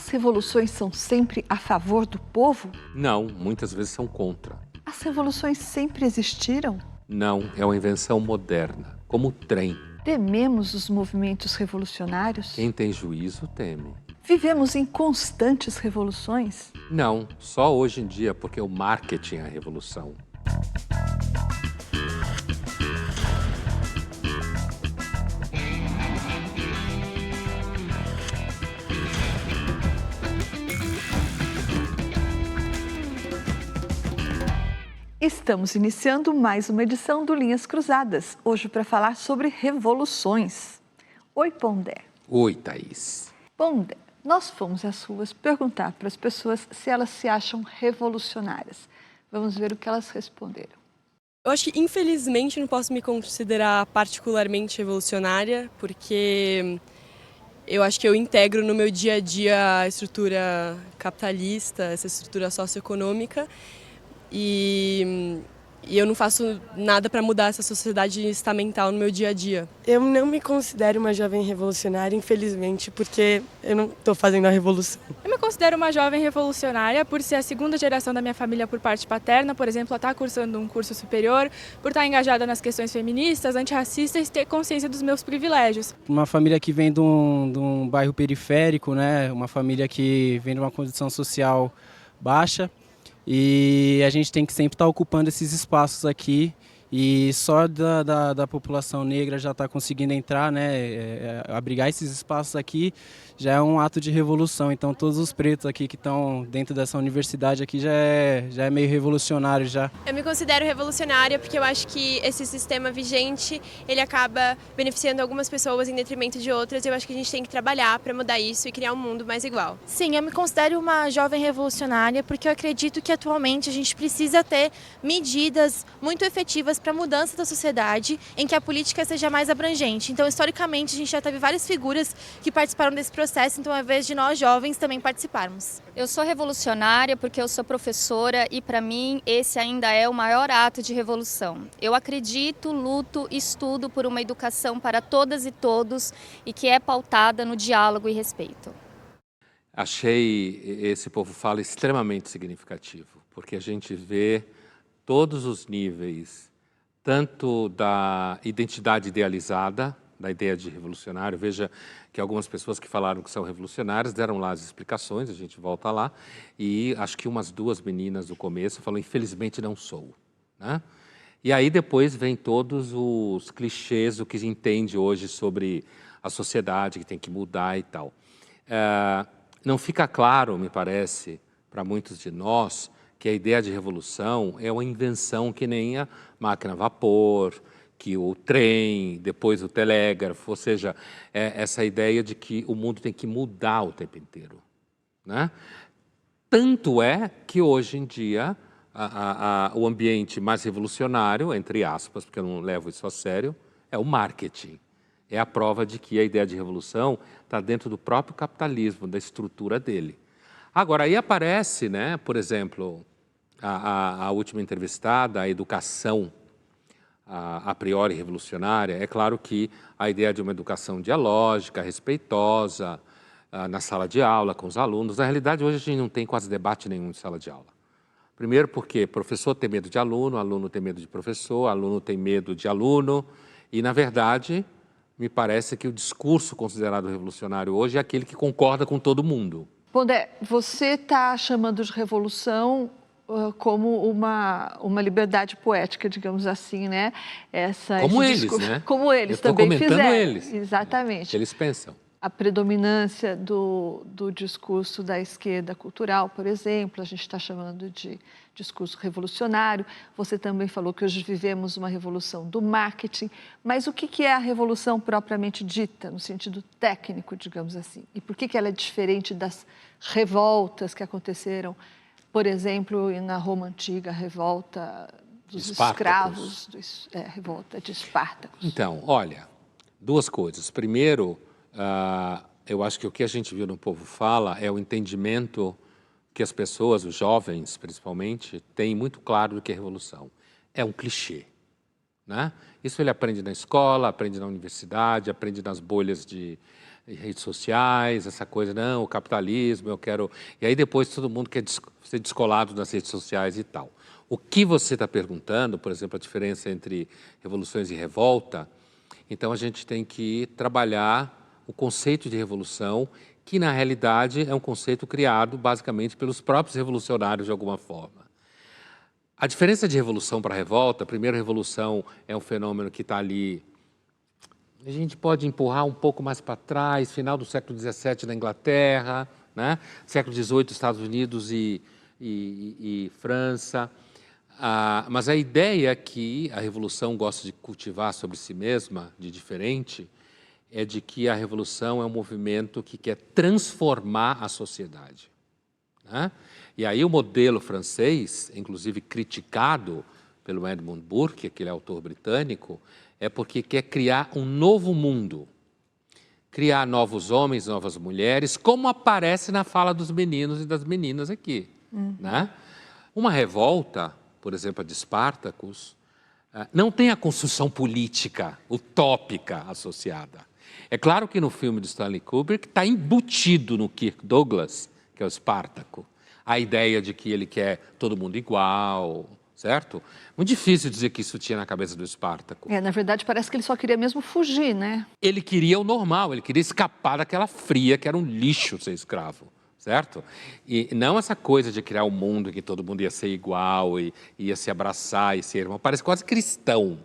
As revoluções são sempre a favor do povo? Não, muitas vezes são contra. As revoluções sempre existiram? Não, é uma invenção moderna, como o trem. Tememos os movimentos revolucionários? Quem tem juízo teme. Vivemos em constantes revoluções? Não, só hoje em dia, porque o marketing é a revolução. Estamos iniciando mais uma edição do Linhas Cruzadas, hoje para falar sobre revoluções. Oi, Pondé. Oi, Thaís. Pondé, nós fomos às ruas perguntar para as pessoas se elas se acham revolucionárias. Vamos ver o que elas responderam. Eu acho que, infelizmente, não posso me considerar particularmente revolucionária, porque eu acho que eu integro no meu dia a dia a estrutura capitalista, essa estrutura socioeconômica, e eu não faço nada para mudar essa sociedade estamental no meu dia a dia. Eu não me considero uma jovem revolucionária, infelizmente, porque eu não estou fazendo a revolução. Eu me considero uma jovem revolucionária por ser a segunda geração da minha família por parte paterna, por exemplo, ela está cursando um curso superior, por estar engajada nas questões feministas, antirracistas e ter consciência dos meus privilégios. Uma família que vem de um bairro periférico, né? Uma família que vem de uma condição social baixa, e a gente tem que sempre estar ocupando esses espaços aqui. E só da população negra já está conseguindo entrar, né, abrigar esses espaços aqui, já é um ato de revolução. Então todos os pretos aqui que estão dentro dessa universidade aqui já é meio revolucionário já. Eu me considero revolucionária porque eu acho que esse sistema vigente, ele acaba beneficiando algumas pessoas em detrimento de outras. Eu acho que a gente tem que trabalhar para mudar isso e criar um mundo mais igual. Sim, eu me considero uma jovem revolucionária porque eu acredito que atualmente a gente precisa ter medidas muito efetivas para a mudança da sociedade, em que a política seja mais abrangente. Então, historicamente, a gente já teve várias figuras que participaram desse processo, então é vez de nós jovens também participarmos. Eu sou revolucionária porque eu sou professora e, para mim, esse ainda é o maior ato de revolução. Eu acredito, luto, estudo por uma educação para todas e todos e que é pautada no diálogo e respeito. Achei esse povo fala extremamente significativo, porque a gente vê todos os níveis, tanto da identidade idealizada, da ideia de revolucionário. Veja que algumas pessoas que falaram que são revolucionárias deram lá as explicações, a gente volta lá, e acho que umas duas meninas no começo falaram, infelizmente não sou, né? E aí depois vem todos os clichês, o que se entende hoje sobre a sociedade, que tem que mudar e tal. Não fica claro, me parece, para muitos de nós, que a ideia de revolução é uma invenção que nem a máquina a vapor, que o trem, depois o telégrafo, ou seja, essa ideia de que o mundo tem que mudar o tempo inteiro, né? Tanto é que hoje em dia o ambiente mais revolucionário, entre aspas, porque eu não levo isso a sério, é o marketing. É a prova de que a ideia de revolução está dentro do próprio capitalismo, da estrutura dele. Agora, aí aparece, né, por exemplo, a última entrevistada, a educação a priori revolucionária. É claro que a ideia de uma educação dialógica, respeitosa, na sala de aula, com os alunos. Na realidade, hoje a gente não tem quase debate nenhum em sala de aula. Primeiro porque professor tem medo de aluno, aluno tem medo de professor, aluno tem medo de aluno. E, na verdade, me parece que o discurso considerado revolucionário hoje é aquele que concorda com todo mundo. Pondé, você está chamando de revolução como uma liberdade poética, digamos assim, né? Como eles, né? Como eles também fizeram. Eles. Exatamente. O que eles pensam. A predominância do discurso da esquerda cultural, por exemplo, a gente está chamando de discurso revolucionário. Você também falou que hoje vivemos uma revolução do marketing, mas o que é a revolução propriamente dita, no sentido técnico, digamos assim? E por que ela é diferente das revoltas que aconteceram, por exemplo, na Roma Antiga, a revolta dos escravos, revolta de Espartacos? Então, olha, duas coisas. Primeiro, eu acho que o que a gente viu no Povo Fala é o entendimento que as pessoas, os jovens principalmente, têm muito claro do que é revolução. É um clichê, né? Isso ele aprende na escola, aprende na universidade, aprende nas bolhas redes sociais, essa coisa, não, o capitalismo, eu quero... E aí depois todo mundo quer ser descolado das redes sociais e tal. O que você está perguntando, por exemplo, a diferença entre revoluções e revolta, então a gente tem que trabalhar o conceito de revolução, que na realidade é um conceito criado basicamente pelos próprios revolucionários de alguma forma. A diferença de revolução para revolta, a primeira revolução é um fenômeno que está ali, a gente pode empurrar um pouco mais para trás, final do século XVII na Inglaterra, né? Século XVIII, Estados Unidos e França. Mas a ideia que a revolução gosta de cultivar sobre si mesma, de diferente, é de que a revolução é um movimento que quer transformar a sociedade, né? E aí o modelo francês, inclusive criticado pelo Edmund Burke, aquele autor britânico, é porque quer criar um novo mundo, criar novos homens, novas mulheres, como aparece na fala dos meninos e das meninas aqui, né? Uma revolta, por exemplo, a de Spartacus, não tem a construção política utópica associada. É claro que no filme de Stanley Kubrick está embutido no Kirk Douglas, que é o Espartaco, a ideia de que ele quer todo mundo igual, certo? Muito difícil dizer que isso tinha na cabeça do Espartaco. Na verdade, parece que ele só queria mesmo fugir, né? Ele queria o normal, ele queria escapar daquela fria, que era um lixo ser escravo, certo? E não essa coisa de criar um mundo em que todo mundo ia ser igual e ia se abraçar e ser irmão. Parece quase cristão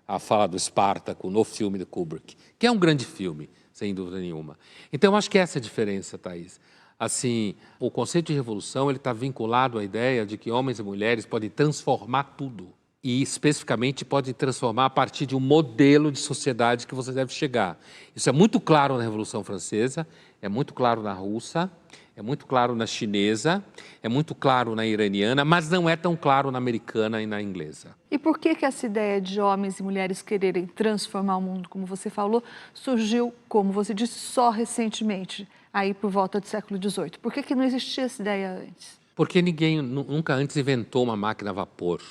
a fala do Espartaco no filme do Kubrick, que é um grande filme, sem dúvida nenhuma. Então, eu acho que essa é a diferença, Thaís. Assim, o conceito de revolução ele está vinculado à ideia de que homens e mulheres podem transformar tudo. E, especificamente, podem transformar a partir de um modelo de sociedade que você deve chegar. Isso é muito claro na Revolução Francesa, é muito claro na russa, é muito claro na chinesa, é muito claro na iraniana, mas não é tão claro na americana e na inglesa. E por que essa ideia de homens e mulheres quererem transformar o mundo, como você falou, surgiu, como você disse, só recentemente, aí por volta do século XVIII? Por que não existia essa ideia antes? Porque ninguém nunca antes inventou uma máquina a vapor.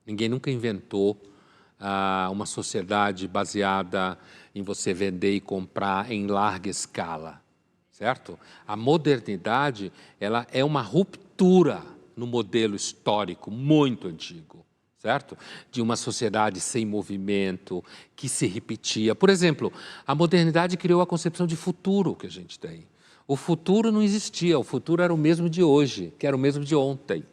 Ninguém nunca inventou uma sociedade baseada em você vender e comprar em larga escala, certo? A modernidade ela é uma ruptura no modelo histórico muito antigo, certo? De uma sociedade sem movimento, que se repetia. Por exemplo, a modernidade criou a concepção de futuro que a gente tem. O futuro não existia, o futuro era o mesmo de hoje, que era o mesmo de ontem.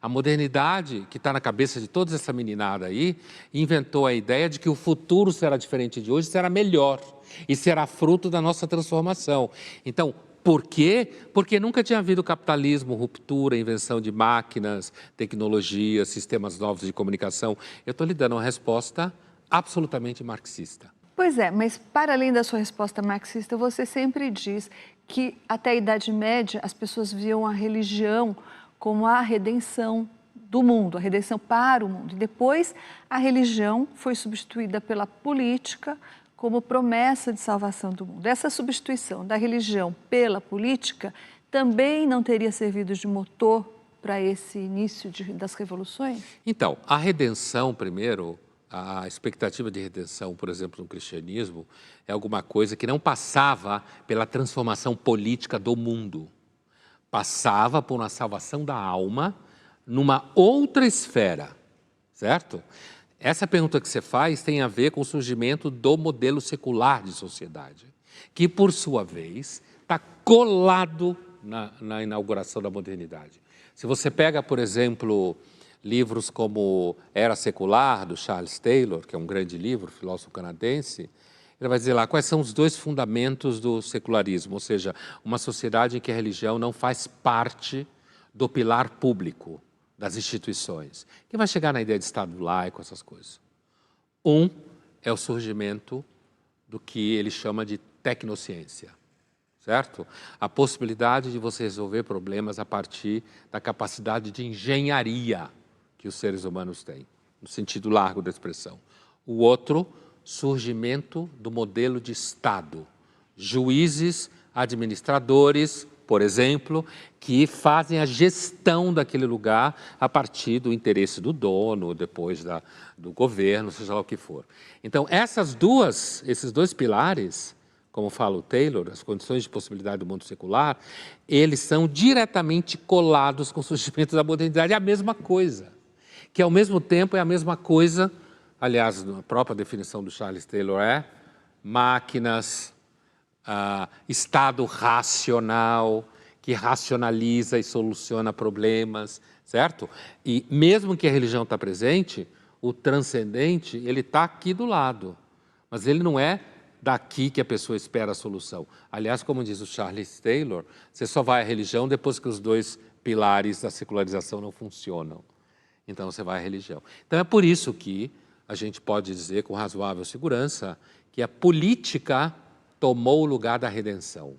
A modernidade, que está na cabeça de toda essa meninada aí, inventou a ideia de que o futuro será diferente de hoje, será melhor e será fruto da nossa transformação. Então, por quê? Porque nunca tinha havido capitalismo, ruptura, invenção de máquinas, tecnologias, sistemas novos de comunicação. Eu estou lhe dando uma resposta absolutamente marxista. Pois é, mas para além da sua resposta marxista, você sempre diz que até a Idade Média as pessoas viam a religião como a redenção do mundo, a redenção para o mundo. E depois a religião foi substituída pela política como promessa de salvação do mundo. Essa substituição da religião pela política também não teria servido de motor para esse início das revoluções? Então, a redenção, primeiro, a expectativa de redenção, por exemplo, no cristianismo, é alguma coisa que não passava pela transformação política do mundo. Passava por uma salvação da alma numa outra esfera, certo? Essa pergunta que você faz tem a ver com o surgimento do modelo secular de sociedade, que, por sua vez, está colado na inauguração da modernidade. Se você pega, por exemplo, livros como Era Secular, do Charles Taylor, que é um grande livro, filósofo canadense, ele vai dizer lá quais são os dois fundamentos do secularismo, ou seja, uma sociedade em que a religião não faz parte do pilar público das instituições. Quem vai chegar na ideia de Estado laico, essas coisas? Um é o surgimento do que ele chama de tecnociência, certo? A possibilidade de você resolver problemas a partir da capacidade de engenharia que os seres humanos têm, no sentido largo da expressão. O outro, surgimento do modelo de Estado. Juízes, administradores, por exemplo, que fazem a gestão daquele lugar a partir do interesse do dono, depois do governo, seja lá o que for. Então, esses dois pilares como fala o Taylor, as condições de possibilidade do mundo secular, eles são diretamente colados com o surgimento da modernidade. É a mesma coisa, que ao mesmo tempo é a mesma coisa, aliás, a própria definição do Charles Taylor é máquinas, estado racional, que racionaliza e soluciona problemas, certo? E mesmo que a religião está presente, o transcendente, ele está aqui do lado, mas ele não é daqui que a pessoa espera a solução. Aliás, como diz o Charles Taylor, você só vai à religião depois que os dois pilares da secularização não funcionam. Então você vai à religião. Então é por isso que a gente pode dizer com razoável segurança que a política tomou o lugar da redenção,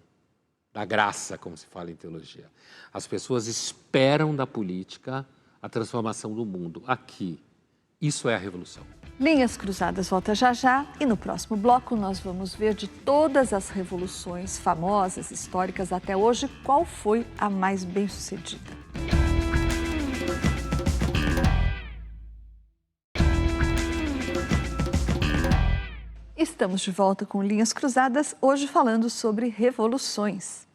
da graça, como se fala em teologia. As pessoas esperam da política a transformação do mundo. Aqui, isso é a revolução. Linhas Cruzadas volta já já e no próximo bloco nós vamos ver de todas as revoluções famosas, históricas até hoje, qual foi a mais bem-sucedida. Estamos de volta com Linhas Cruzadas, hoje falando sobre revoluções.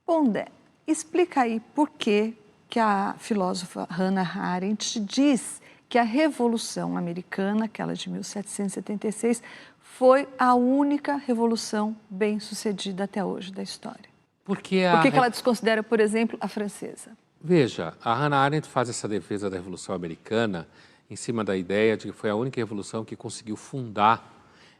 Pondé, explica aí por que a filósofa Hannah Arendt diz que a Revolução Americana, aquela de 1776, foi a única revolução bem-sucedida até hoje da história. Por que ela desconsidera, por exemplo, a francesa? Veja, a Hannah Arendt faz essa defesa da Revolução Americana em cima da ideia de que foi a única revolução que conseguiu fundar,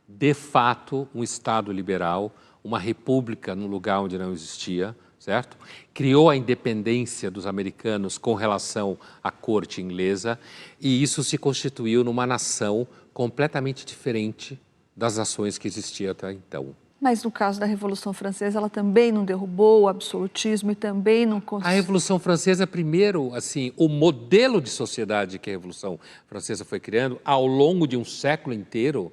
de fato, um Estado liberal, uma república num lugar onde não existia, certo? Criou a independência dos americanos com relação à corte inglesa e isso se constituiu numa nação completamente diferente das nações que existiam até então. Mas no caso da Revolução Francesa, ela também não derrubou o absolutismo e também não... A Revolução Francesa, primeiro, assim, o modelo de sociedade que a Revolução Francesa foi criando ao longo de um século inteiro.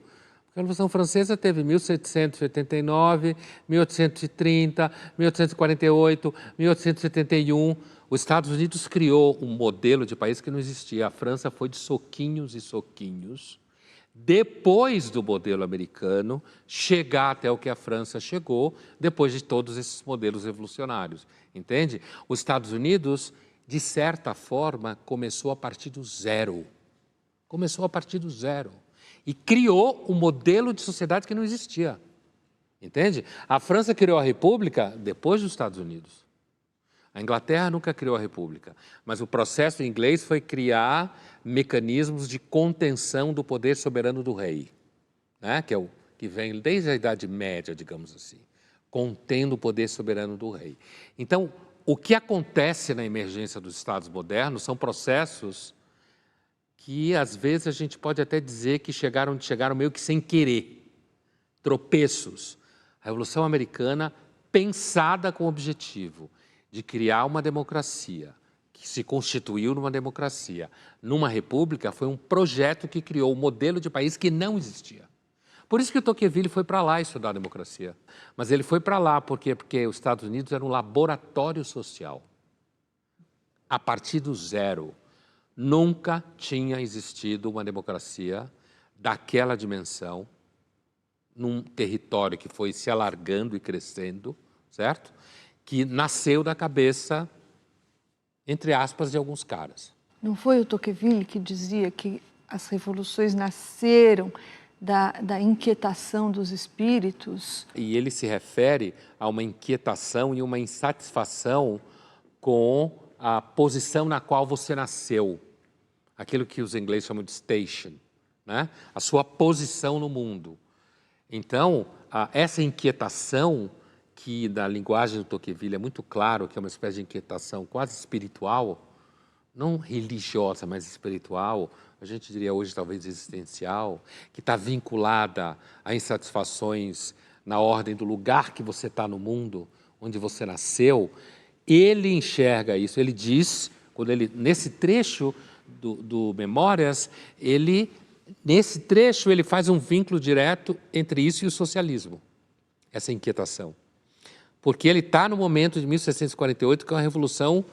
A Revolução Francesa teve 1789, 1830, 1848, 1871. Os Estados Unidos criou um modelo de país que não existia. A França foi de soquinhos e soquinhos, depois do modelo americano chegar até o que a França chegou, depois de todos esses modelos revolucionários. Entende? Os Estados Unidos, de certa forma, começou a partir do zero. Começou a partir do zero. E criou um modelo de sociedade que não existia, entende? A França criou a República depois dos Estados Unidos. A Inglaterra nunca criou a República, mas o processo inglês foi criar mecanismos de contenção do poder soberano do rei, né? Que é o que vem desde a Idade Média, digamos assim, contendo o poder soberano do rei. Então, o que acontece na emergência dos Estados modernos são processos que, às vezes, a gente pode até dizer que chegaram meio que sem querer, tropeços. A Revolução Americana, pensada com o objetivo de criar uma democracia, que se constituiu numa democracia, numa república, foi um projeto que criou um modelo de país que não existia. Por isso que o Tocqueville foi para lá estudar a democracia. Mas ele foi para lá porque os Estados Unidos eram um laboratório social. A partir do zero. Nunca tinha existido uma democracia daquela dimensão, num território que foi se alargando e crescendo, certo? Que nasceu da cabeça, entre aspas, de alguns caras. Não foi o Tocqueville que dizia que as revoluções nasceram da inquietação dos espíritos? E ele se refere a uma inquietação e uma insatisfação com a posição na qual você nasceu. Aquilo que os ingleses chamam de station, né? A sua posição no mundo. Então, essa inquietação, que na linguagem do Tocqueville é muito claro que é uma espécie de inquietação quase espiritual, não religiosa, mas espiritual, a gente diria hoje talvez existencial, que está vinculada a insatisfações na ordem do lugar que você está no mundo, onde você nasceu. Ele enxerga isso, ele diz, quando ele, nesse trecho do Memórias, nesse trecho ele faz um vínculo direto entre isso e o socialismo, essa inquietação. Porque ele está no momento de 1748, que é uma revolução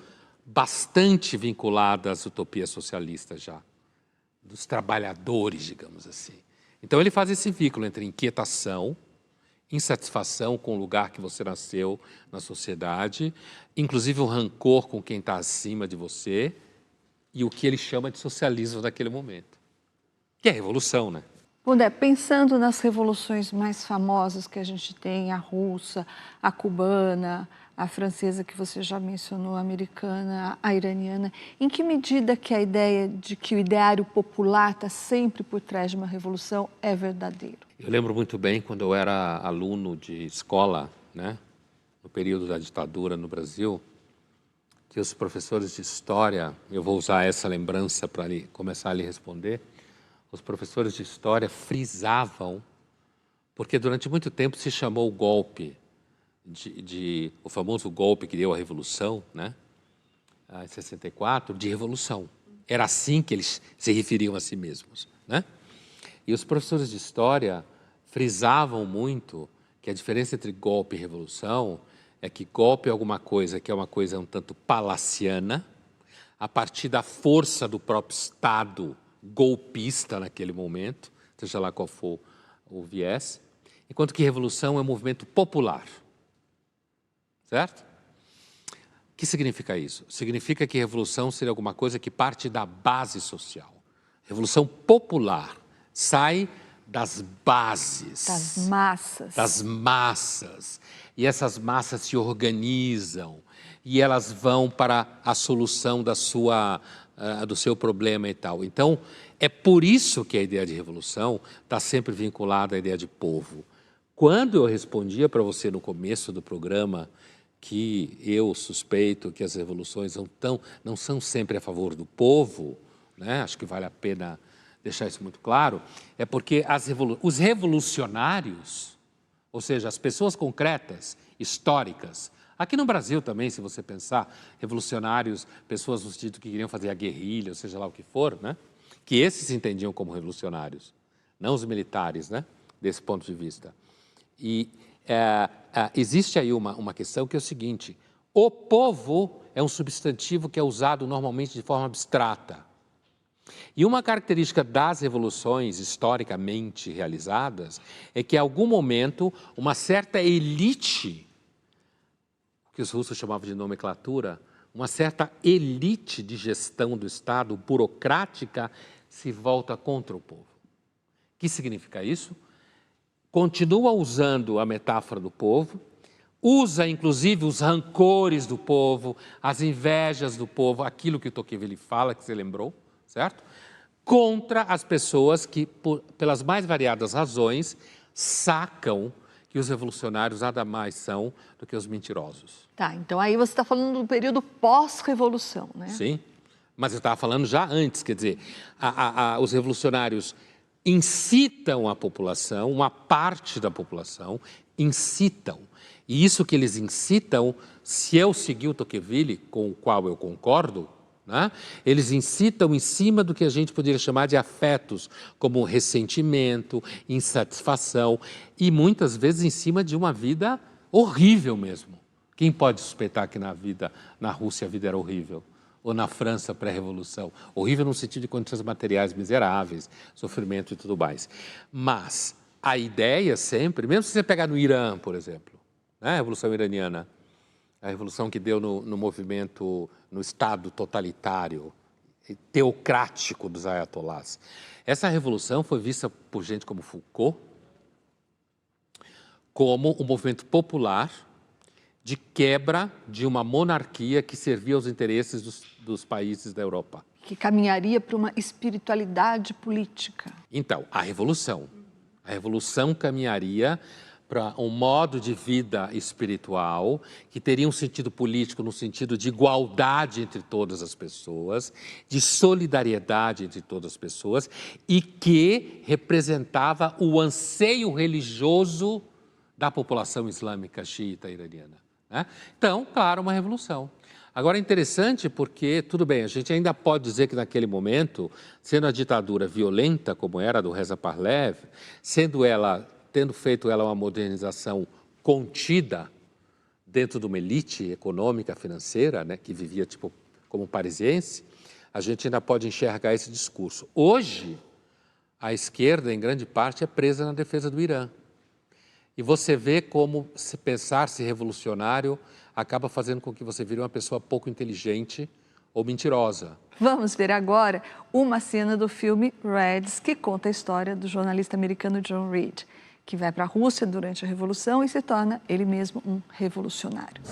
bastante vinculada às utopias socialistas já, dos trabalhadores, digamos assim. Então ele faz esse vínculo entre inquietação, insatisfação com o lugar que você nasceu na sociedade, inclusive o rancor com quem está acima de você e o que ele chama de socialismo naquele momento, que é a revolução, né? Pondé, pensando nas revoluções mais famosas que a gente tem, a russa, a cubana, a francesa que você já mencionou, a americana, a iraniana, em que medida que a ideia de que o ideário popular está sempre por trás de uma revolução é verdadeiro? Eu lembro muito bem quando eu era aluno de escola, né, no período da ditadura no Brasil, que os professores de história, eu vou usar essa lembrança para começar a lhe responder, os professores de história frisavam, porque durante muito tempo se chamou o golpe, o famoso golpe que deu a Revolução, né, em 64, de revolução. Era assim que eles se referiam a si mesmos, né? E os professores de história frisavam muito que a diferença entre golpe e revolução é que golpe é alguma coisa que é uma coisa um tanto palaciana, a partir da força do próprio Estado golpista naquele momento, seja lá qual for o viés, enquanto que revolução é um movimento popular. Certo? O que significa isso? Significa que revolução seria alguma coisa que parte da base social. Revolução popular sai das bases. Das massas. Das massas. E essas massas se organizam e elas vão para a solução do seu problema e tal. Então, é por isso que a ideia de revolução está sempre vinculada à ideia de povo. Quando eu respondia para você no começo do programa que eu suspeito que as revoluções não são sempre a favor do povo, né? Acho que vale a pena deixar isso muito claro, é porque os revolucionários, ou seja, as pessoas concretas, históricas, aqui no Brasil também, se você pensar, revolucionários, pessoas no sentido que queriam fazer a guerrilha, ou seja lá o que for, né? Que esses se entendiam como revolucionários, não os militares, né? Desse ponto de vista. E existe aí uma questão que é o seguinte: o povo é um substantivo que é usado normalmente de forma abstrata. E uma característica das revoluções historicamente realizadas é que, em algum momento, uma certa elite, que os russos chamavam de nomenclatura, uma certa elite de gestão do Estado, burocrática, se volta contra o povo. O que significa isso? Continua usando a metáfora do povo, usa inclusive os rancores do povo, as invejas do povo, aquilo que o Tocqueville fala, que você lembrou, certo? Contra as pessoas que, pelas mais variadas razões, sacam que os revolucionários nada mais são do que os mentirosos. Tá, então aí você está falando do período pós-revolução, né? Sim, mas eu estava falando já antes, quer dizer, os revolucionários incitam a população, uma parte da população, incitam. E isso que eles incitam, se eu seguir o Tocqueville, com o qual eu concordo, né, eles incitam em cima do que a gente poderia chamar de afetos, como ressentimento, insatisfação, e muitas vezes em cima de uma vida horrível mesmo. Quem pode suspeitar que na Rússia a vida era horrível? Ou na França pré-revolução? Horrível no sentido de condições materiais miseráveis, sofrimento e tudo mais. Mas a ideia sempre, mesmo se você pegar no Irã, por exemplo, né, a Revolução Iraniana, a revolução que deu no movimento, no Estado totalitário, teocrático dos ayatolás. Essa revolução foi vista por gente como Foucault como um movimento popular de quebra de uma monarquia que servia aos interesses dos países da Europa. Que caminharia para uma espiritualidade política. Então, a revolução caminharia para um modo de vida espiritual que teria um sentido político no sentido de igualdade entre todas as pessoas, de solidariedade entre todas as pessoas e que representava o anseio religioso da população islâmica xiita iraniana, né? Então, claro, uma revolução. Agora, é interessante porque, tudo bem, a gente ainda pode dizer que naquele momento, sendo a ditadura violenta como era a do Reza Pahlavi, tendo feito ela uma modernização contida dentro de uma elite econômica, financeira, né, que vivia tipo como parisiense, a gente ainda pode enxergar esse discurso. Hoje, a esquerda, em grande parte, é presa na defesa do Irã. E você vê como se pensar-se revolucionário acaba fazendo com que você vire uma pessoa pouco inteligente ou mentirosa. Vamos ver agora uma cena do filme Reds, que conta a história do jornalista americano John Reed, que vai para a Rússia durante a Revolução e se torna ele mesmo um revolucionário.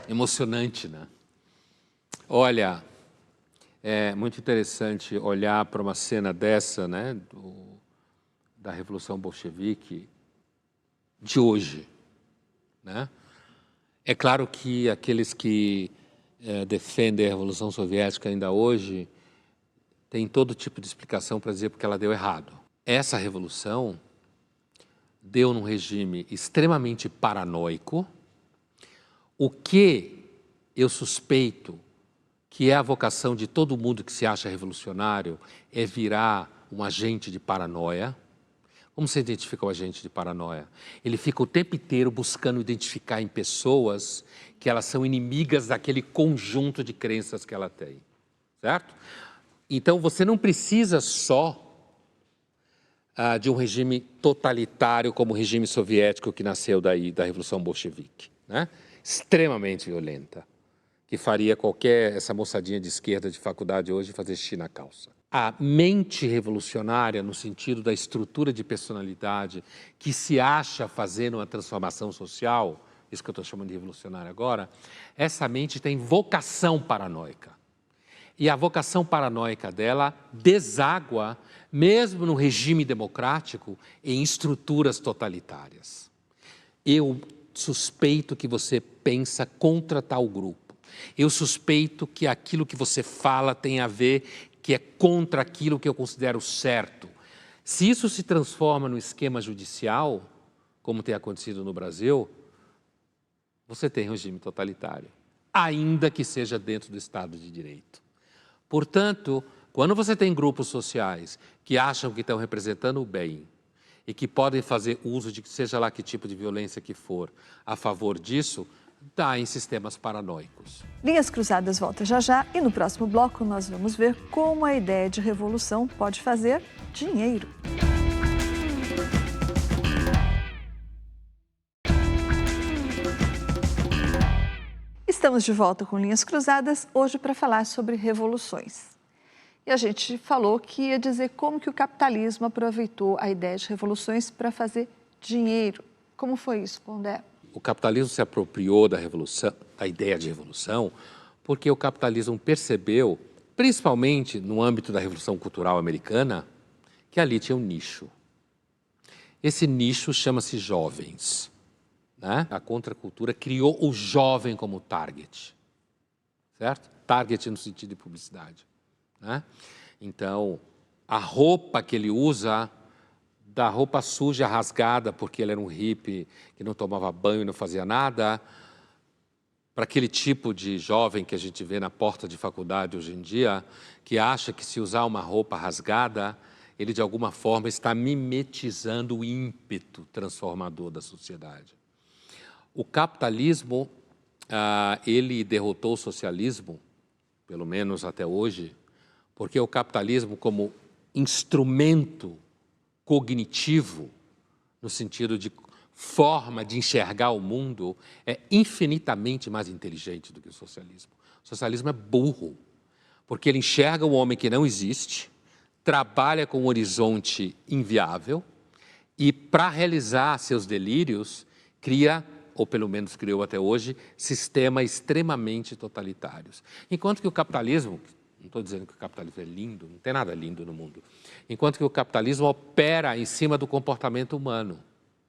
Emocionante, né? Olha, é muito interessante olhar para uma cena dessa, né, da Revolução Bolchevique de hoje, né? É claro que aqueles que defendem a Revolução Soviética ainda hoje têm todo tipo de explicação para dizer porque ela deu errado. Essa revolução deu num regime extremamente paranoico, o que eu suspeito que é a vocação de todo mundo que se acha revolucionário é virar um agente de paranoia. Como você identifica o agente de paranoia? Ele fica o tempo inteiro buscando identificar em pessoas que elas são inimigas daquele conjunto de crenças que ela tem, certo? Então você não precisa só de um regime totalitário como o regime soviético que nasceu daí, da Revolução Bolchevique, né? Extremamente violenta, que faria essa moçadinha de esquerda de faculdade hoje fazer xixi na calça. A mente revolucionária, no sentido da estrutura de personalidade, que se acha fazendo uma transformação social, isso que eu estou chamando de revolucionária agora, essa mente tem vocação paranoica. E a vocação paranoica dela deságua, mesmo no regime democrático, em estruturas totalitárias. Eu suspeito que você pensa contra tal grupo. Eu suspeito que aquilo que você fala tem a ver, que é contra aquilo que eu considero certo. Se isso se transforma no esquema judicial, como tem acontecido no Brasil, você tem regime totalitário, ainda que seja dentro do Estado de Direito. Portanto, quando você tem grupos sociais que acham que estão representando o bem, e que podem fazer uso de seja lá que tipo de violência que for a favor disso, dá em sistemas paranoicos. Linhas Cruzadas volta já já e no próximo bloco nós vamos ver como a ideia de revolução pode fazer dinheiro. Estamos de volta com Linhas Cruzadas, hoje para falar sobre revoluções. E a gente falou que ia dizer como que o capitalismo aproveitou a ideia de revoluções para fazer dinheiro. Como foi isso, Pondé? O capitalismo se apropriou da revolução, da ideia de revolução, porque o capitalismo percebeu, principalmente no âmbito da Revolução Cultural Americana, que ali tinha um nicho. Esse nicho chama-se jovens, né? A contracultura criou o jovem como target, certo? Target no sentido de publicidade. Né? Então, a roupa que ele usa, da roupa suja, rasgada, porque ele era um hippie que não tomava banho e não fazia nada, para aquele tipo de jovem que a gente vê na porta de faculdade hoje em dia, que acha que se usar uma roupa rasgada, ele de alguma forma está mimetizando o ímpeto transformador da sociedade. O capitalismo, ele derrotou o socialismo, pelo menos até hoje, porque o capitalismo como instrumento cognitivo, no sentido de forma de enxergar o mundo, é infinitamente mais inteligente do que o socialismo. O socialismo é burro, porque ele enxerga o homem que não existe, trabalha com um horizonte inviável e, para realizar seus delírios, cria, ou pelo menos criou até hoje, sistemas extremamente totalitários. Enquanto que o capitalismo, não estou dizendo que o capitalismo é lindo, não tem nada lindo no mundo, enquanto que o capitalismo opera em cima do comportamento humano,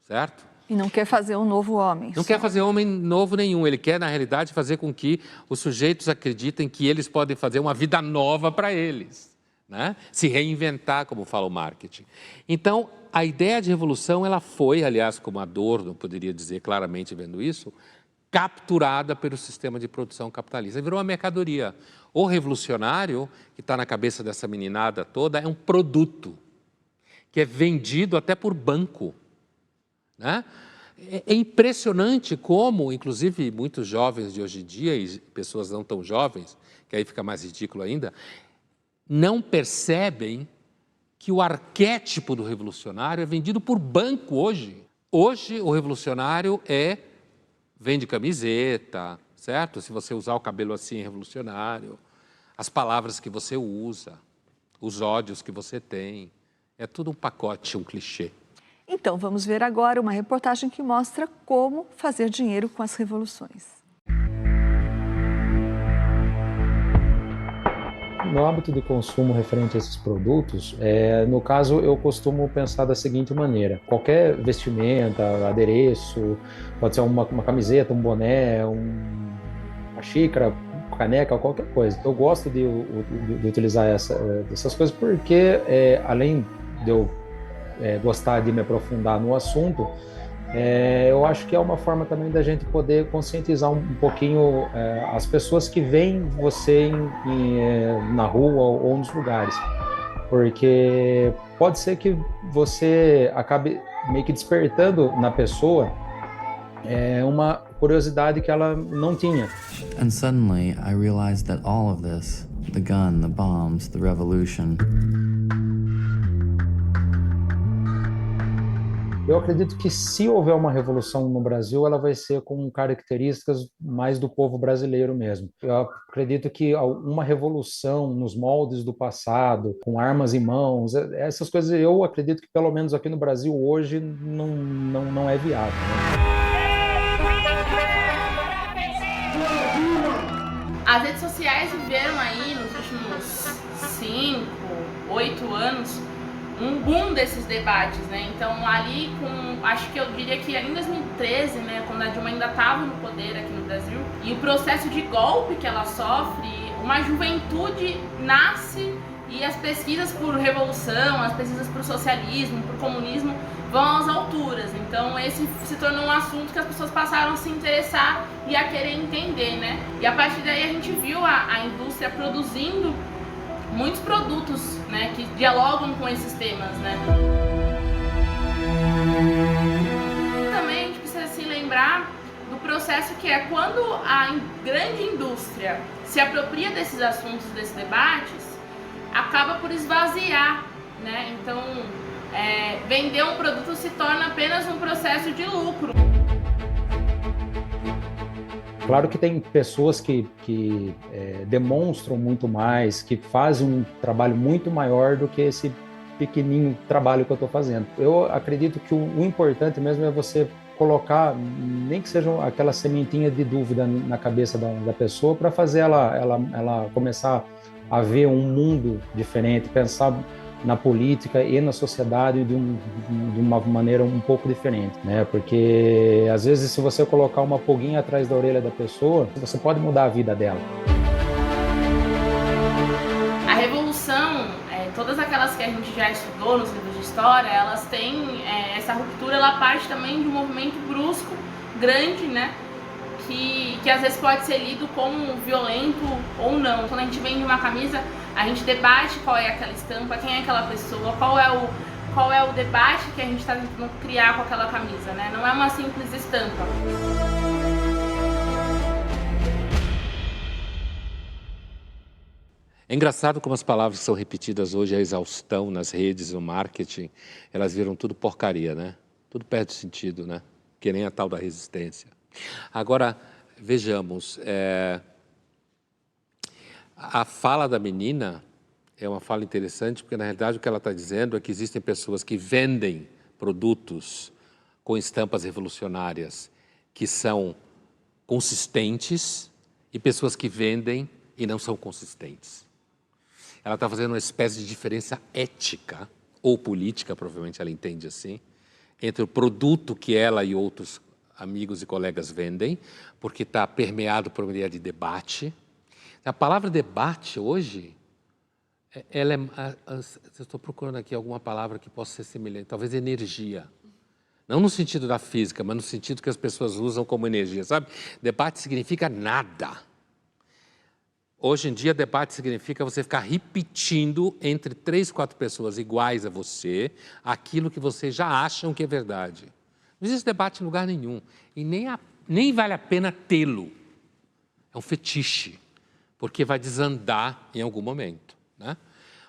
certo? E não quer fazer um novo homem. Não quer fazer homem novo nenhum, ele quer, na realidade, fazer com que os sujeitos acreditem que eles podem fazer uma vida nova para eles, né? Se reinventar, como fala o marketing. Então, a ideia de revolução, ela foi, aliás, como Adorno poderia dizer claramente vendo isso, capturada pelo sistema de produção capitalista. Virou uma mercadoria. O revolucionário, que está na cabeça dessa meninada toda, é um produto que é vendido até por banco, né? É impressionante como, inclusive, muitos jovens de hoje em dia, e pessoas não tão jovens, que aí fica mais ridículo ainda, não percebem que o arquétipo do revolucionário é vendido por banco hoje. Hoje, o revolucionário vende camiseta, certo? Se você usar o cabelo assim, é revolucionário. As palavras que você usa, os ódios que você tem, é tudo um pacote, um clichê. Então, vamos ver agora uma reportagem que mostra como fazer dinheiro com as revoluções. No hábito de consumo referente a esses produtos, no caso, eu costumo pensar da seguinte maneira: qualquer vestimenta, adereço, pode ser uma camiseta, um boné, uma xícara, caneca, qualquer coisa. Eu gosto de utilizar essas coisas porque, além de eu gostar de me aprofundar no assunto, eu acho que é uma forma também da gente poder conscientizar um pouquinho as pessoas que veem você na rua ou nos lugares. Porque pode ser que você acabe meio que despertando na pessoa uma curiosidade que ela não tinha. And suddenly I realized that all of this, the gun, the bombs, the revolution, eu acredito que se houver uma revolução no Brasil, ela vai ser com características mais do povo brasileiro mesmo. Eu acredito que uma revolução nos moldes do passado, com armas em mãos, essas coisas eu acredito que pelo menos aqui no Brasil hoje não é viável, né? As redes sociais viveram aí nos últimos 5, 8 anos um boom desses debates, né? Então ali acho que eu diria que em 2013, né, quando a Dilma ainda estava no poder aqui no Brasil, e o processo de golpe que ela sofre, uma juventude nasce e as pesquisas por revolução, as pesquisas por socialismo, por comunismo vão às alturas. Então esse se tornou um assunto que as pessoas passaram a se interessar e a querer entender, né? E a partir daí a gente viu a indústria produzindo muitos produtos, né, que dialogam com esses temas, né? Também a gente precisa se lembrar do processo que é quando a grande indústria se apropria desses assuntos, desses debates, acaba por esvaziar, né? Então, vender um produto se torna apenas um processo de lucro. Claro que tem pessoas que demonstram muito mais, que fazem um trabalho muito maior do que esse pequenininho trabalho que eu estou fazendo. Eu acredito que o importante mesmo é você colocar, nem que seja aquela sementinha de dúvida na cabeça da pessoa, para fazer ela começar a ver um mundo diferente, pensar na política e na sociedade de uma maneira um pouco diferente, né? Porque às vezes se você colocar uma pulguinha atrás da orelha da pessoa, você pode mudar a vida dela. A revolução, todas aquelas aquelas que a gente já estudou nos livros de história, elas têm essa ruptura, ela parte também de um movimento brusco, grande, né? Que às vezes pode ser lido como violento ou não. Quando a gente vende uma camisa, a gente debate qual é aquela estampa, quem é aquela pessoa, qual é o debate que a gente está tentando criar com aquela camisa, né? Não é uma simples estampa. É engraçado como as palavras que são repetidas hoje à exaustão nas redes, no marketing, elas viram tudo porcaria, né? Tudo perde sentido, né? Que nem a tal da resistência. Agora, vejamos, a fala da menina é uma fala interessante, porque na realidade o que ela está dizendo é que existem pessoas que vendem produtos com estampas revolucionárias que são consistentes e pessoas que vendem e não são consistentes. Ela está fazendo uma espécie de diferença ética, ou política, provavelmente ela entende assim, entre o produto que ela e outros amigos e colegas vendem, porque está permeado por uma ideia de debate. A palavra debate hoje, eu estou procurando aqui alguma palavra que possa ser semelhante, talvez energia. Não no sentido da física, mas no sentido que as pessoas usam como energia, sabe? Debate significa nada. Hoje em dia, debate significa você ficar repetindo entre 3, 4 pessoas iguais a você aquilo que vocês já acham que é verdade. Não existe debate em lugar nenhum e nem vale a pena tê-lo. É um fetiche, porque vai desandar em algum momento, né?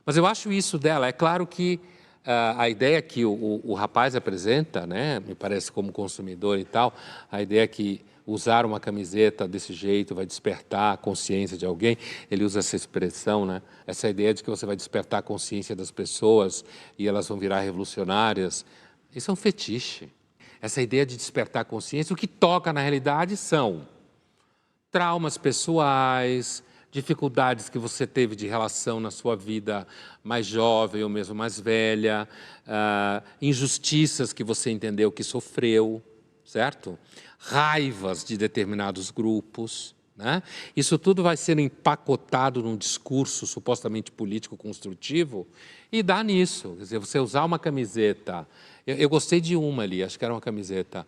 Mas eu acho isso dela. É claro que a ideia que o rapaz apresenta, né, me parece como consumidor e tal, a ideia é que usar uma camiseta desse jeito vai despertar a consciência de alguém. Ele usa essa expressão, né? Essa ideia de que você vai despertar a consciência das pessoas e elas vão virar revolucionárias. Isso é um fetiche. Essa ideia de despertar a consciência, o que toca na realidade são traumas pessoais, dificuldades que você teve de relação na sua vida mais jovem ou mesmo mais velha, injustiças que você entendeu que sofreu, certo? Raivas de determinados grupos, né? Isso tudo vai sendo empacotado num discurso supostamente político construtivo e dá nisso. Quer dizer, você usar uma camiseta... Eu gostei de uma ali, acho que era uma camiseta,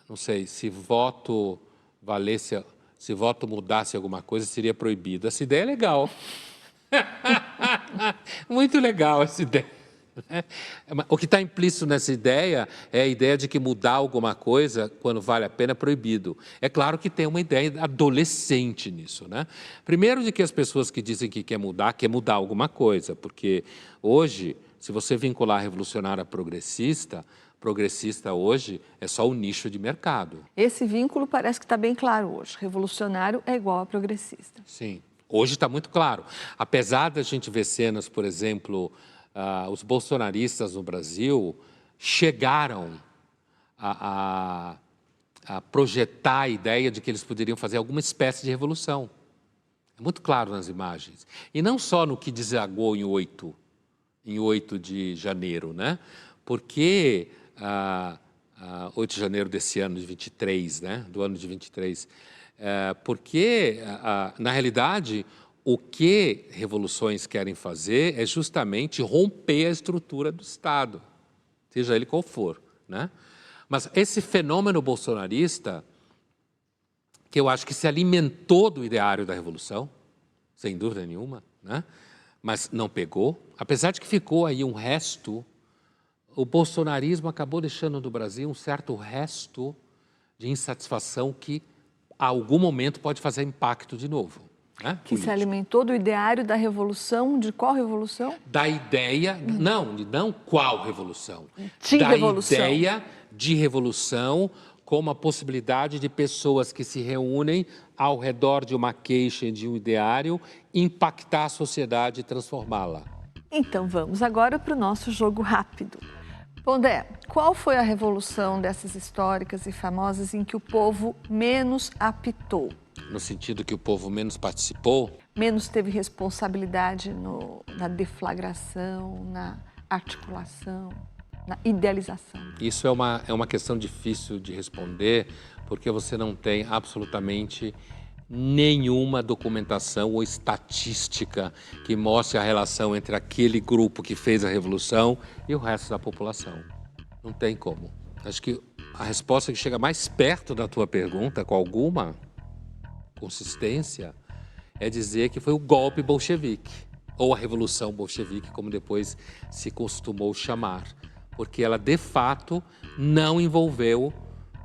não sei, se voto valesse... Se voto mudasse alguma coisa, seria proibido. Essa ideia é legal. Muito legal essa ideia. O que está implícito nessa ideia é a ideia de que mudar alguma coisa, quando vale a pena, é proibido. É claro que tem uma ideia adolescente nisso, né? Primeiro, de que as pessoas que dizem que quer mudar alguma coisa, porque hoje, se você vincular revolucionário a progressista hoje é só um nicho de mercado. Esse vínculo parece que está bem claro hoje. Revolucionário é igual a progressista. Sim, hoje está muito claro. Apesar da gente ver cenas, por exemplo, os bolsonaristas no Brasil chegaram a projetar a ideia de que eles poderiam fazer alguma espécie de revolução. É muito claro nas imagens. E não só no que desagou em 8 de janeiro, né? Porque... 8 de janeiro desse ano de 23, né? Do ano de 23, porque, na realidade, o que revoluções querem fazer é justamente romper a estrutura do Estado, seja ele qual for, né? Mas esse fenômeno bolsonarista, que eu acho que se alimentou do ideário da revolução, sem dúvida nenhuma, né? Mas não pegou, apesar de que ficou aí um resto. O bolsonarismo acabou deixando no Brasil um certo resto de insatisfação que, a algum momento, pode fazer impacto de novo. Né? Que se alimentou do ideário da revolução, de qual revolução? Da ideia, não qual revolução. Revolução. Ideia de revolução como a possibilidade de pessoas que se reúnem ao redor de uma queixa, de um ideário, impactar a sociedade e transformá-la. Então vamos agora para o nosso jogo rápido. Pondé, qual foi a revolução dessas históricas e famosas em que o povo menos apitou? No sentido que o povo menos participou? Menos teve responsabilidade na deflagração, na articulação, na idealização. Isso é uma questão difícil de responder, porque você não tem absolutamente nenhuma documentação ou estatística que mostre a relação entre aquele grupo que fez a revolução e o resto da população. Não tem como. Acho que a resposta que chega mais perto da tua pergunta, com alguma consistência, é dizer que foi o golpe bolchevique, ou a revolução bolchevique, como depois se costumou chamar, porque ela, de fato, não envolveu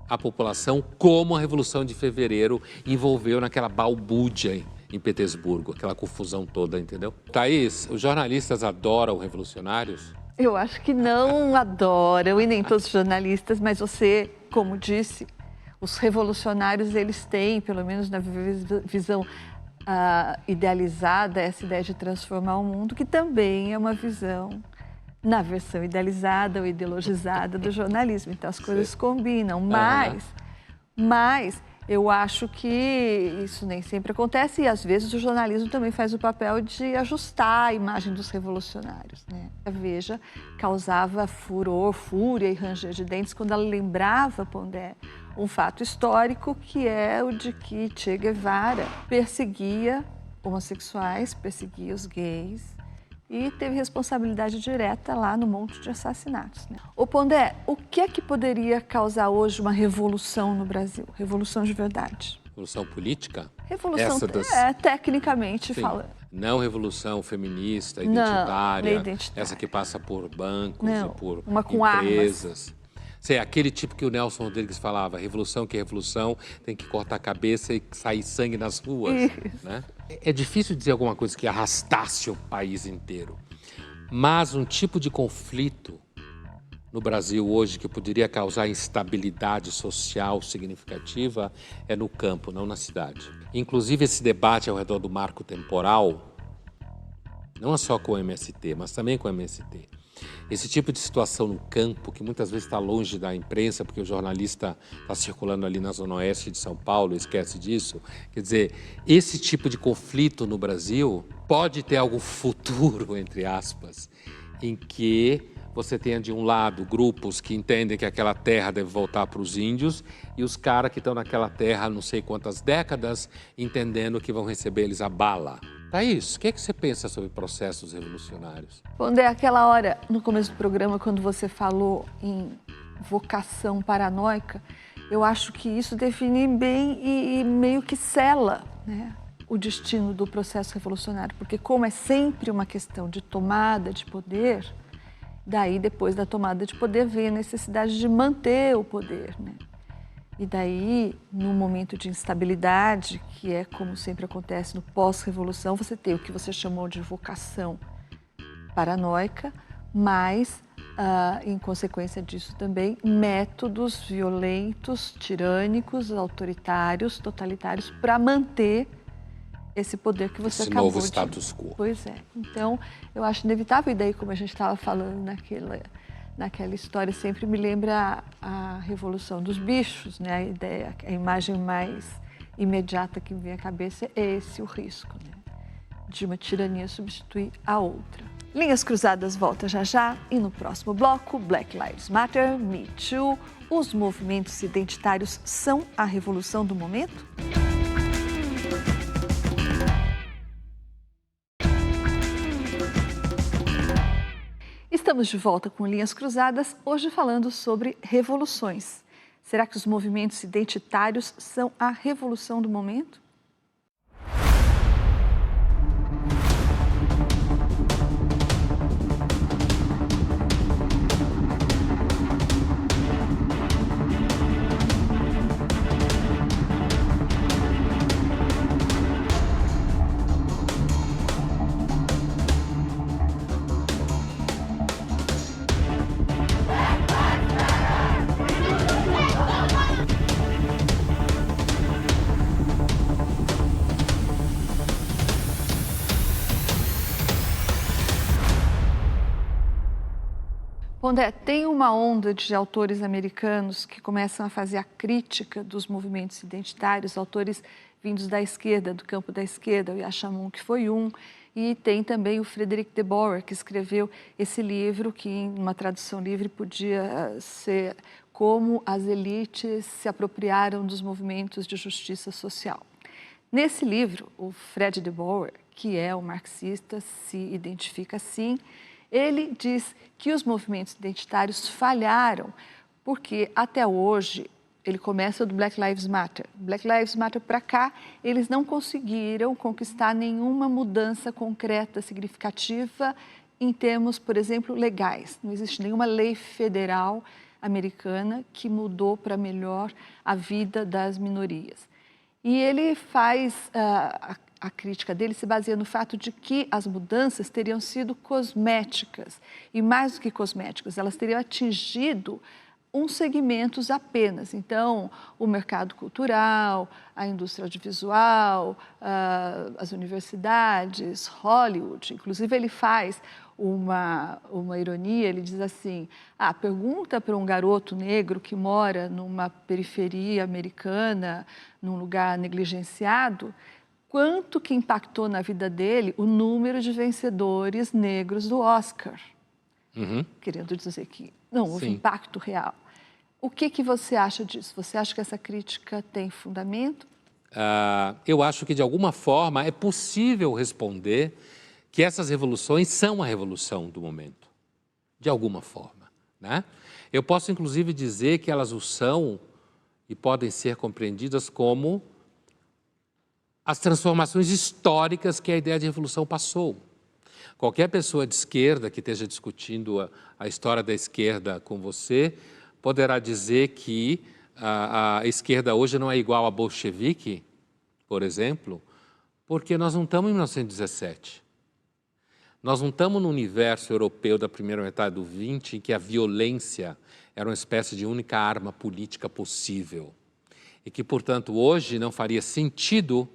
a população como a Revolução de Fevereiro envolveu naquela balbúrdia em Petersburgo, aquela confusão toda, entendeu? Thaís, os jornalistas adoram revolucionários? Eu acho que não adoram, e nem todos os jornalistas, mas você, como disse, os revolucionários, eles têm, pelo menos na visão idealizada, essa ideia de transformar o mundo, que também é uma visão na versão idealizada ou ideologizada do jornalismo. Então, as coisas combinam, mas eu acho que isso nem sempre acontece e, às vezes, o jornalismo também faz o papel de ajustar a imagem dos revolucionários, né? A Veja causava furor, fúria e ranger de dentes quando ela lembrava, Pondé, um fato histórico que é o de que Che Guevara perseguia homossexuais, perseguia os gays, e teve responsabilidade direta lá no monte de assassinatos, né? Ô Pondé, o que é que poderia causar hoje uma revolução no Brasil? Revolução de verdade. Revolução política? Revolução, tecnicamente falando. Não revolução feminista, identitária, não identitária. Essa que passa por bancos e por uma com empresas. Armas. Sei, aquele tipo que o Nelson Rodrigues falava, revolução que é revolução, tem que cortar a cabeça e sair sangue nas ruas, né? É difícil dizer alguma coisa que arrastasse o país inteiro, mas um tipo de conflito no Brasil hoje que poderia causar instabilidade social significativa é no campo, não na cidade. Inclusive esse debate ao redor do marco temporal, não é só com o MST, mas também com o MST. Esse tipo de situação no campo, que muitas vezes está longe da imprensa, porque o jornalista está circulando ali na Zona Oeste de São Paulo, esquece disso. Quer dizer, esse tipo de conflito no Brasil pode ter algum futuro, entre aspas, em que você tenha de um lado grupos que entendem que aquela terra deve voltar para os índios e os caras que estão naquela terra há não sei quantas décadas entendendo que vão receber eles a bala. Thaís, o que você pensa sobre processos revolucionários? Pondé, aquela hora, no começo do programa, quando você falou em vocação paranoica, eu acho que isso define bem e meio que sela, né, o destino do processo revolucionário, porque como é sempre uma questão de tomada de poder, daí depois da tomada de poder vem a necessidade de manter o poder, né? E daí, num momento de instabilidade, que é como sempre acontece no pós-revolução, você tem o que você chamou de vocação paranoica, mas, em consequência disso também, métodos violentos, tirânicos, autoritários, totalitários, para manter esse poder que você acabou de... Esse novo status quo. Pois é. Então, eu acho inevitável, e daí, como a gente estava falando naquela história, sempre me lembra a Revolução dos Bichos, né? A imagem mais imediata que me vem à cabeça é esse o risco, né? De uma tirania substituir a outra. Linhas Cruzadas volta já e no próximo bloco, Black Lives Matter, Me Too, os movimentos identitários são a revolução do momento? Estamos de volta com Linhas Cruzadas, hoje falando sobre revoluções. Será que os movimentos identitários são a revolução do momento? Pondé, tem uma onda de autores americanos que começam a fazer a crítica dos movimentos identitários, autores vindos da esquerda, do campo da esquerda, o Yascha Mounk que foi um, e tem também o Frederick Deboer, que escreveu esse livro, que em uma tradução livre podia ser Como as elites se apropriaram dos movimentos de justiça social. Nesse livro, o Fred de Boer, que é um marxista, se identifica assim, ele diz que os movimentos identitários falharam porque até hoje, ele começa do Black Lives Matter. Black Lives Matter para cá, eles não conseguiram conquistar nenhuma mudança concreta, significativa, em termos, por exemplo, legais. Não existe nenhuma lei federal americana que mudou para melhor a vida das minorias. E ele faz, a crítica dele se baseia no fato de que as mudanças teriam sido cosméticas. E mais do que cosméticas, elas teriam atingido uns segmentos apenas. Então, o mercado cultural, a indústria audiovisual, as universidades, Hollywood. Inclusive, ele faz uma ironia, ele diz assim, pergunta para um garoto negro que mora numa periferia americana, num lugar negligenciado, quanto que impactou na vida dele o número de vencedores negros do Oscar. Querendo dizer que não houve impacto real. O que você acha disso? Você acha que essa crítica tem fundamento? Eu acho que, de alguma forma, é possível responder que essas revoluções são a revolução do momento, de alguma forma, né? Eu posso, inclusive, dizer que elas o são e podem ser compreendidas como as transformações históricas que a ideia de revolução passou. Qualquer pessoa de esquerda que esteja discutindo a história da esquerda com você poderá dizer que a esquerda hoje não é igual a bolchevique, por exemplo, porque nós não estamos em 1917. Nós não estamos no universo europeu da primeira metade do XX, em que a violência era uma espécie de única arma política possível. E que, portanto, hoje não faria sentido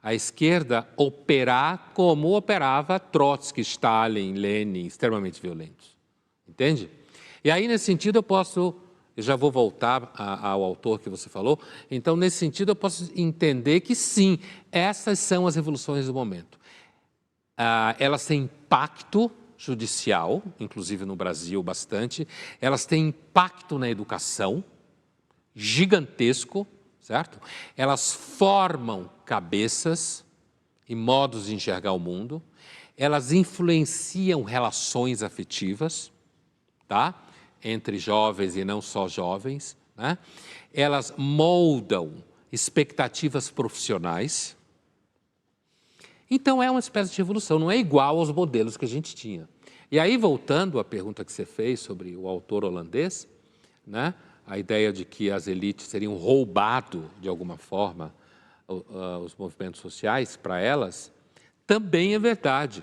a esquerda operar como operava Trotsky, Stalin, Lenin, extremamente violentos. Entende? E aí, nesse sentido, eu já vou voltar ao autor que você falou, então, nesse sentido, eu posso entender que, sim, essas são as revoluções do momento. Elas têm impacto judicial, inclusive no Brasil bastante, elas têm impacto na educação, gigantesco, certo? Elas formam cabeças e modos de enxergar o mundo, elas influenciam relações afetivas, tá? Entre jovens e não só jovens, né? Elas moldam expectativas profissionais. Então, é uma espécie de revolução, não é igual aos modelos que a gente tinha. E aí, voltando à pergunta que você fez sobre o autor holandês, né? A ideia de que as elites teriam roubado, de alguma forma, os movimentos sociais para elas, também é verdade.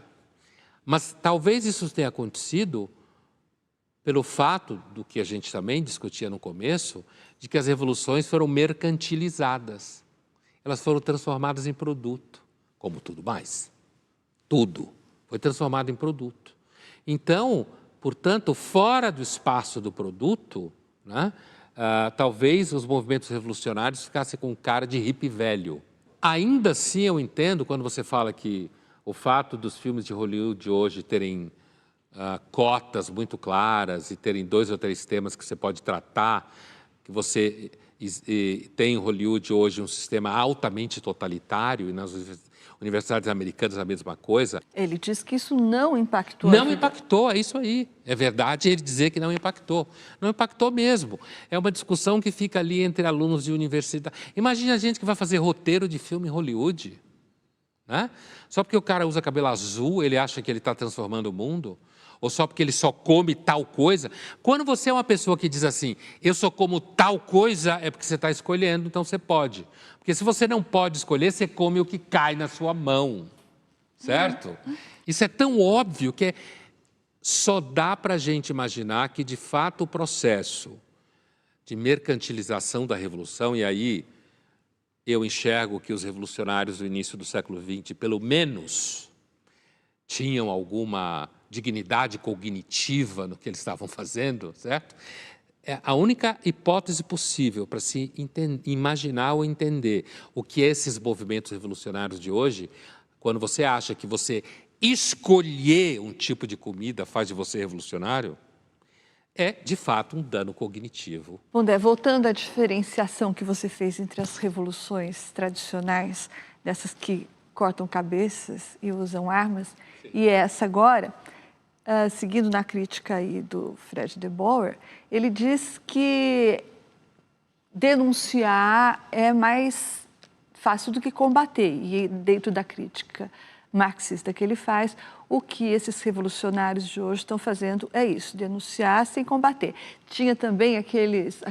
Mas talvez isso tenha acontecido pelo fato do que a gente também discutia no começo, de que as revoluções foram mercantilizadas. Elas foram transformadas em produto, como tudo mais. Tudo foi transformado em produto. Então, portanto, fora do espaço do produto, né, talvez os movimentos revolucionários ficassem com cara de hippie velho. Ainda assim, eu entendo quando você fala que o fato dos filmes de Hollywood hoje terem cotas muito claras e terem 2 ou 3 temas que você pode tratar, que você tem em Hollywood hoje um sistema altamente totalitário e nas universidades americanas a mesma coisa. Ele diz que isso não impactou. Não impactou, é isso aí. É verdade ele dizer que não impactou. Não impactou mesmo. É uma discussão que fica ali entre alunos de universidade. Imagina a gente que vai fazer roteiro de filme em Hollywood, né? Só porque o cara usa cabelo azul, ele acha que ele está transformando o mundo? Ou só porque ele só come tal coisa? Quando você é uma pessoa que diz assim, eu só como tal coisa, é porque você está escolhendo, então você pode. Porque se você não pode escolher, você come o que cai na sua mão, certo? Isso é tão óbvio que só dá para a gente imaginar que, de fato, o processo de mercantilização da Revolução, e aí eu enxergo que os revolucionários do início do século XX, pelo menos, tinham alguma dignidade cognitiva no que eles estavam fazendo, certo? É a única hipótese possível para se imaginar ou entender o que é esses movimentos revolucionários de hoje, quando você acha que você escolher um tipo de comida faz de você revolucionário, é, de fato, um dano cognitivo. Pondé, voltando à diferenciação que você fez entre as revoluções tradicionais dessas que cortam cabeças e usam armas, e essa agora, seguindo na crítica aí do Fred De Boer, ele diz que denunciar é mais fácil do que combater. E dentro da crítica marxista que ele faz, o que esses revolucionários de hoje estão fazendo é isso, denunciar sem combater. Tinha também aqueles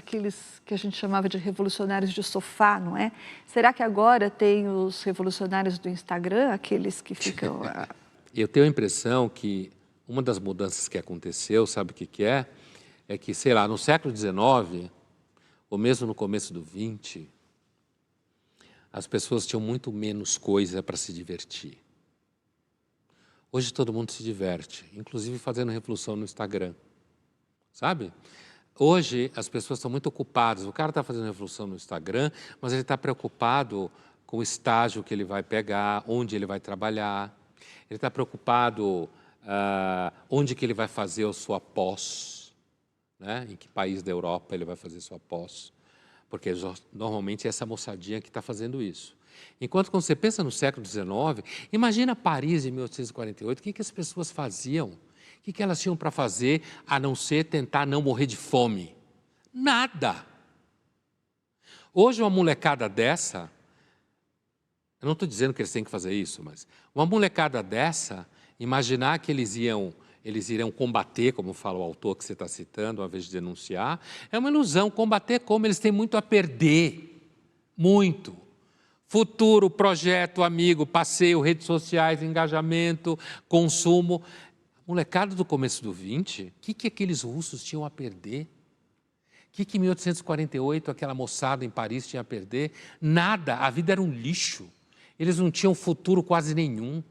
que a gente chamava de revolucionários de sofá, não é? Será que agora tem os revolucionários do Instagram, aqueles que ficam... Eu tenho a impressão que uma das mudanças que aconteceu, sabe o que é? É que, sei lá, no século XIX, ou mesmo no começo do XX, as pessoas tinham muito menos coisa para se divertir. Hoje todo mundo se diverte, inclusive fazendo revolução no Instagram, sabe? Hoje as pessoas estão muito ocupadas, o cara está fazendo revolução no Instagram, mas ele está preocupado com o estágio que ele vai pegar, onde ele vai trabalhar, ele está preocupado onde que ele vai fazer a sua pós, né? Em que país da Europa ele vai fazer sua pós, porque normalmente é essa moçadinha que está fazendo isso. Enquanto quando você pensa no século XIX, imagina Paris em 1848, o que as pessoas faziam? O que elas tinham para fazer a não ser tentar não morrer de fome? Nada! Hoje uma molecada dessa, eu não estou dizendo que eles têm que fazer isso, mas uma molecada dessa, imaginar que eles iriam combater, como fala o autor que você está citando, ao invés de denunciar, é uma ilusão. Combater como? Eles têm muito a perder, muito. Futuro, projeto, amigo, passeio, redes sociais, engajamento, consumo. Molecada do começo do 20, o que aqueles russos tinham a perder? O que em 1848 aquela moçada em Paris tinha a perder? Nada, a vida era um lixo. Eles não tinham futuro quase nenhum.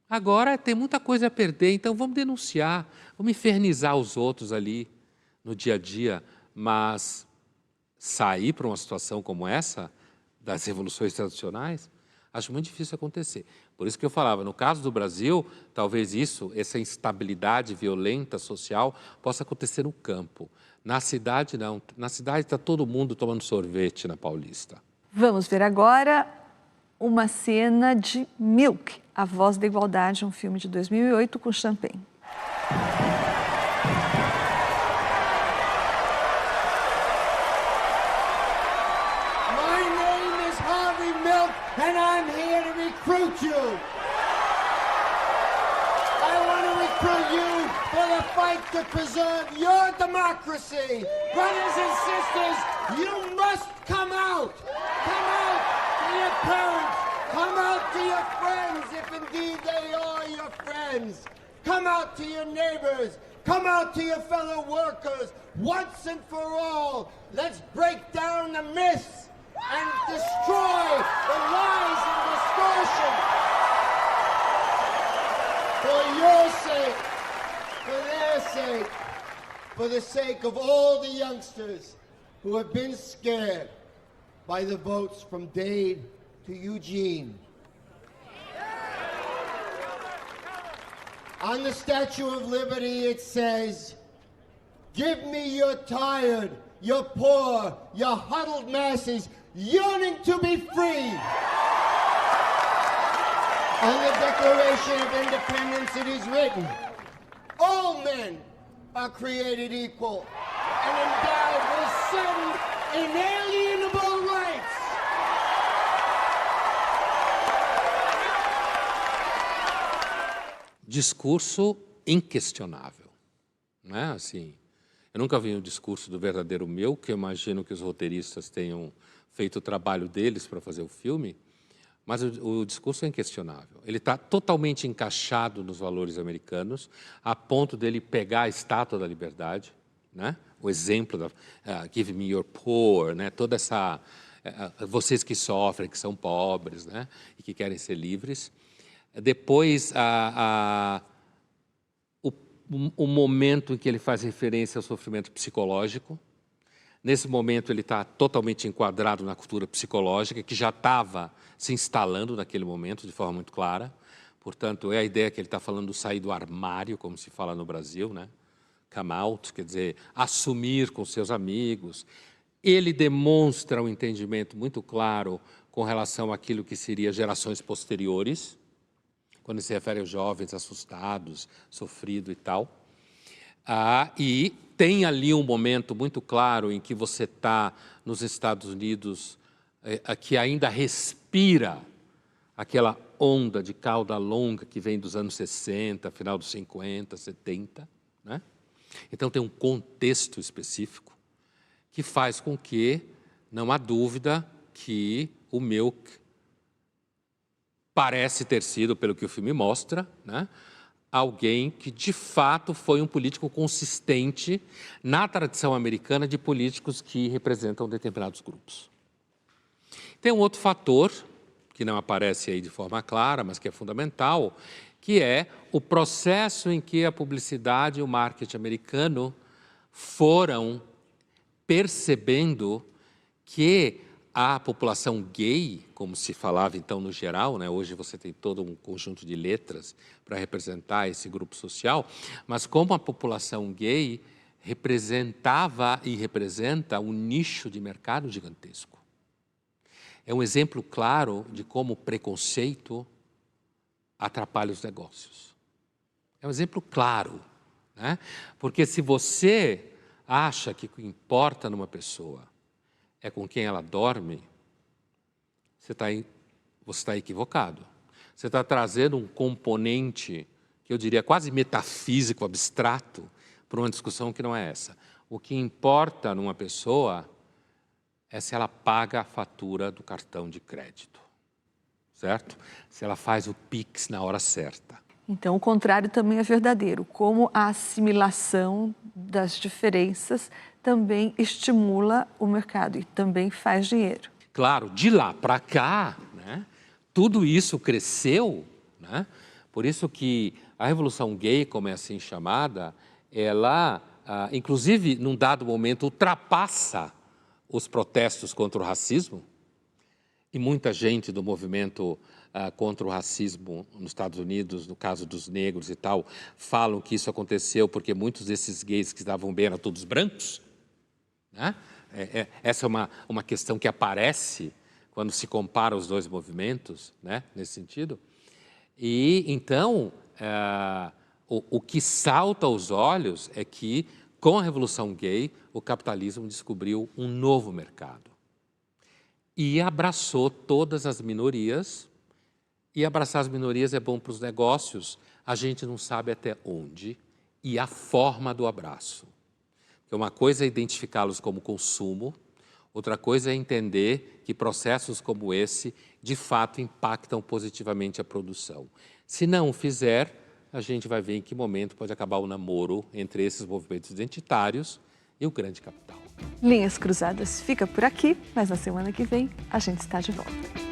Agora tem muita coisa a perder, então vamos denunciar, vamos infernizar os outros ali no dia a dia, mas sair para uma situação como essa, das revoluções tradicionais, acho muito difícil acontecer. Por isso que eu falava, no caso do Brasil, talvez essa instabilidade violenta social possa acontecer no campo. Na cidade, não. Na cidade está todo mundo tomando sorvete na Paulista. Vamos ver agora uma cena de Milk, A Voz da Igualdade, um filme de 2008 com Champagne. And I'm here to recruit you. I want to recruit you for the fight to preserve your democracy. Brothers and sisters, you must come out. Come out to your parents. Come out to your friends, if indeed they are your friends. Come out to your neighbors. Come out to your fellow workers. Once and for all, let's break down the myths and destroy the lies and distortion. For your sake, for their sake, for the sake of all the youngsters who have been scared by the votes from Dade to Eugene. On the Statue of Liberty it says, "Give me your tired, your poor, your huddled masses yearning to be free." On the Declaration of Independence it is written, "All men are created equal and endowed with certain inalienable rights." Discurso inquestionável, né? Assim, eu nunca vi um discurso do verdadeiro meu, que eu imagino que os roteiristas tenham feito o trabalho deles para fazer o filme, mas o discurso é inquestionável. Ele está totalmente encaixado nos valores americanos, a ponto dele pegar a Estátua da Liberdade, né? O exemplo da Give me your poor, né? Toda essa vocês que sofrem, que são pobres, né? E que querem ser livres. Depois o momento em que ele faz referência ao sofrimento psicológico. Nesse momento ele está totalmente enquadrado na cultura psicológica, que já estava se instalando naquele momento de forma muito clara. Portanto, é a ideia que ele está falando do sair do armário, como se fala no Brasil, né? Come out, quer dizer, assumir com seus amigos. Ele demonstra um entendimento muito claro com relação àquilo que seria gerações posteriores, quando se refere aos jovens assustados, sofrido e tal. E tem ali um momento muito claro em que você está nos Estados Unidos, que ainda respira aquela onda de cauda longa que vem dos anos 60, final dos 50, 70, né? Então tem um contexto específico que faz com que não há dúvida que o Milk parece ter sido, pelo que o filme mostra, né, alguém que de fato foi um político consistente na tradição americana de políticos que representam determinados grupos. Tem um outro fator, que não aparece aí de forma clara, mas que é fundamental, que é o processo em que a publicidade e o marketing americano foram percebendo que a população gay, como se falava então no geral, né? Hoje você tem todo um conjunto de letras para representar esse grupo social, mas como a população gay representava e representa um nicho de mercado gigantesco. É um exemplo claro de como o preconceito atrapalha os negócios. É um exemplo claro, né? Porque se você acha que o que importa numa pessoa é com quem ela dorme, você está equivocado. Você está trazendo um componente, que eu diria quase metafísico, abstrato, para uma discussão que não é essa. O que importa numa pessoa é se ela paga a fatura do cartão de crédito, certo? Se ela faz o Pix na hora certa. Então, o contrário também é verdadeiro, como a assimilação das diferenças também estimula o mercado e também faz dinheiro. Claro, de lá para cá, né, tudo isso cresceu, né? Por isso que a Revolução Gay, como é assim chamada, ela, inclusive, num dado momento, ultrapassa os protestos contra o racismo, e muita gente do movimento contra o racismo nos Estados Unidos, no caso dos negros e tal, falam que isso aconteceu porque muitos desses gays que estavam bem eram todos brancos, né? Essa é uma questão que aparece quando se compara os dois movimentos, né? Nesse sentido. E então, o que salta aos olhos é que, com a Revolução Gay, o capitalismo descobriu um novo mercado e abraçou todas as minorias. E abraçar as minorias é bom para os negócios, a gente não sabe até onde, e a forma do abraço. Porque uma coisa é identificá-los como consumo, outra coisa é entender que processos como esse, de fato, impactam positivamente a produção. Se não o fizer, a gente vai ver em que momento pode acabar o namoro entre esses movimentos identitários e o grande capital. Linhas Cruzadas fica por aqui, mas na semana que vem a gente está de volta.